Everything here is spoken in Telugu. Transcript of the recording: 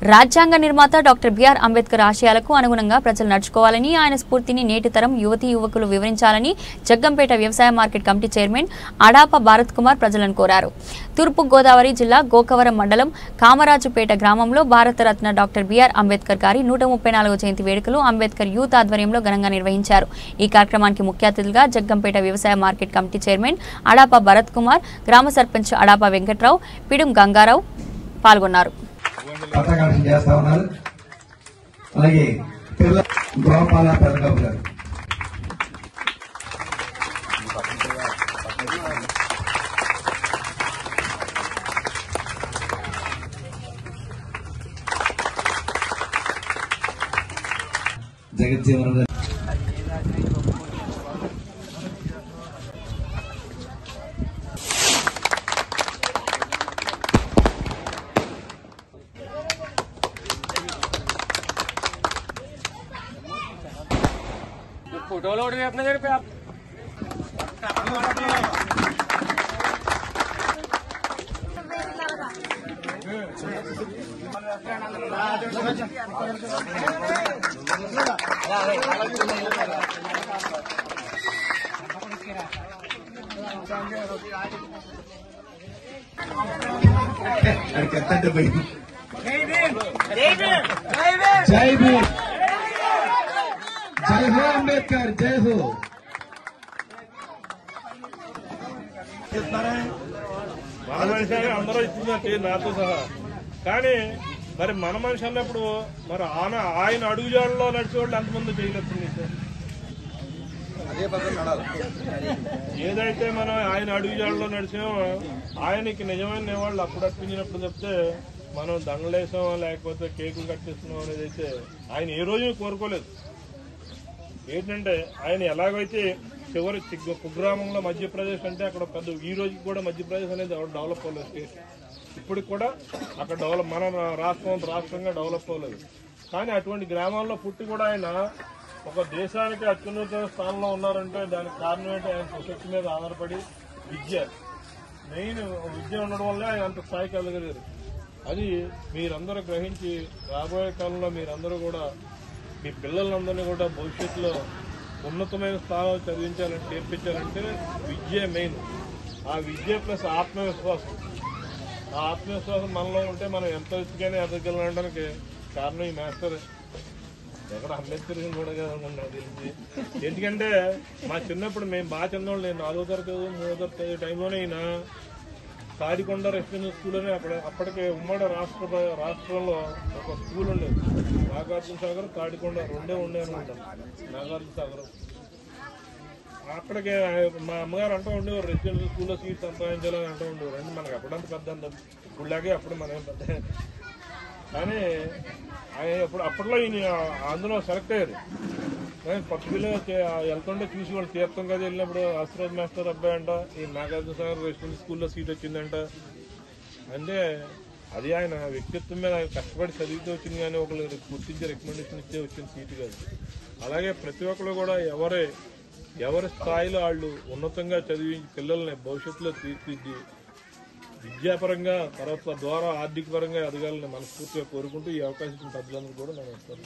రాజ్యాంగ నిర్మాత డాక్టర్ బిఆర్ అంబేద్కర్ ఆశయాలకు అనుగుణంగా ప్రజలు నడుచుకోవాలని, ఆయన స్ఫూర్తిని నేటి తరం యువతీ యువకులు వివరించాలని జగ్గంపేట వ్యవసాయ market committee chairman Adapa Bharat Kumar ప్రజలను కోరారు. తూర్పు గోదావరి జిల్లా గోకవరం మండలం కామరాజుపేట గ్రామంలో భారతరత్న డాక్టర్ బిఆర్ అంబేద్కర్ గారి 134వ జయంతి వేడుకలు అంబేద్కర్ యూత్ ఆధ్వర్యంలో ఘనంగా నిర్వహించారు. ఈ కార్యక్రమానికి ముఖ్య అతిథులుగా జగ్గంపేట వ్యవసాయ market committee chairman Adapa Bharat Kumar, గ్రామ సర్పంచ్ అడాప వెంకట్రావు, పిడుం గంగారావు పాల్గొన్నారు. పతాకాంక్ష చేస్తా ఉన్నారు. అలాగే గోపాల పెద్దబాబు గారు జగజ్జీవనం గారు फोटो लोड रहे अपने घर पे आप जय भीम, जय हो अंबेडकर, जय हो. మన మనిషి అందరూ ఇస్తున్నట్టు నాతో సహా. కానీ మరి మన మనిషి అన్నప్పుడు మరి ఆయన అడుగుజాడలో నడిచేవాళ్ళు ఎంతమంది చేయలేదు. ఏదైతే మనం ఆయన అడుగుజాడలో నడిచామో ఆయనకి నిజమైన వాళ్ళు అప్పుడు అర్పించినప్పుడు చెప్తే మనం దండలేసాం లేకపోతే కేకులు కట్టేస్తున్నాం అనేది అయితే ఆయన ఏ రోజు కోరుకోలేదు. ఏంటంటే ఆయన ఎలాగైతే చివరి కుగ్రామంలో మధ్యప్రదేశ్ అంటే అక్కడ పెద్ద ఈ రోజుకి కూడా మధ్యప్రదేశ్ అనేది డెవలప్ అవ్వలేదు స్టేట్. ఇప్పటికి కూడా అక్కడ మన రాష్ట్రంగా డెవలప్ అవ్వలేదు. కానీ అటువంటి గ్రామాల్లో పుట్టి కూడా ఆయన ఒక దేశానికి అత్యున్నత స్థానంలో ఉన్నారంటే దానికి కారణం ఏంటి? ఆయన సొసైటీ మీద ఆధారపడి మెయిన్ విద్య ఉండడం వల్లే ఆయన అంత స్థాయికి వెళ్ళగలిగారు. అది మీరందరూ గ్రహించి రాబోయే కాలంలో మీరందరూ కూడా మీ పిల్లలందరినీ కూడా భవిష్యత్తులో ఉన్నతమైన స్థానాలు చదివించాలంటే నేర్పించాలంటే విద్య మెయిన్. ఆ విద్య ప్లస్ ఆత్మవిశ్వాసం. ఆ ఆత్మవిశ్వాసం మనలో ఉంటే మనం ఎంత ఎత్తుగానే ఎదగలడానికి కారణం ఈ మాస్టర్. ఎక్కడ అంబేద్కర్ కూడా కదనుకున్నా తెలిసి. ఎందుకంటే మా చిన్నప్పుడు మేము బాగా చిన్నవాళ్ళు, నేను 4వ తరగతి 3వ తరగతి టైంలోనే ఈయన తాడికొండ రెసిడెన్షియల్ స్కూల్ అని అప్పటికే ఉమ్మడి రాష్ట్రంలో ఒక స్కూల్ ఉండేది. నాగార్జున సాగర్, తాడికొండ రెండే ఉండే అనుకుంటాను. నాగార్జున సాగర్ అక్కడికి మా అమ్మగారు అంటూ ఉండేవారు రెసిడెన్షియల్ స్కూల్లో సీట్ సంపాదించాలని అంటూ ఉండేవారు. అంటే మనకి అప్పుడంత పెద్ద ఇప్పుడులాగే అప్పుడు మనం పెద్ద. కానీ ఆయన అప్పట్లో ఈయన అందులో సెలెక్ట్ అయ్యారు. కానీ పక్క పిల్లలు వెళ్తుంటే చూసి వాళ్ళు తీర్థం కదా వెళ్ళినప్పుడు అస్రాజ్ మాస్టర్ అబ్బాయి అంట ఈ నాగార్జున సాగర్ రెసిడెన్షియల్ స్కూల్లో సీట్ వచ్చిందంట. అంటే అది ఆయన వ్యక్తిత్వం మీద ఆయన కష్టపడి చదివితే వచ్చింది, కానీ ఒకళ్ళు గుర్తించి రికమెండేషన్ ఇచ్చే వచ్చిన సీటు కాదు. అలాగే ప్రతి ఒక్కరు కూడా ఎవరి స్థాయిలో వాళ్ళు ఉన్నతంగా చదివి పిల్లల్ని భవిష్యత్తులో తీర్చిదిద్ది విద్యాపరంగా తర్వాత ద్వారా ఆర్థిక పరంగా ఎదగాలని మనస్ఫూర్తిగా కోరుకుంటూ ఈ అవకాశం పెద్దలందరూ కూడా నమస్కారం.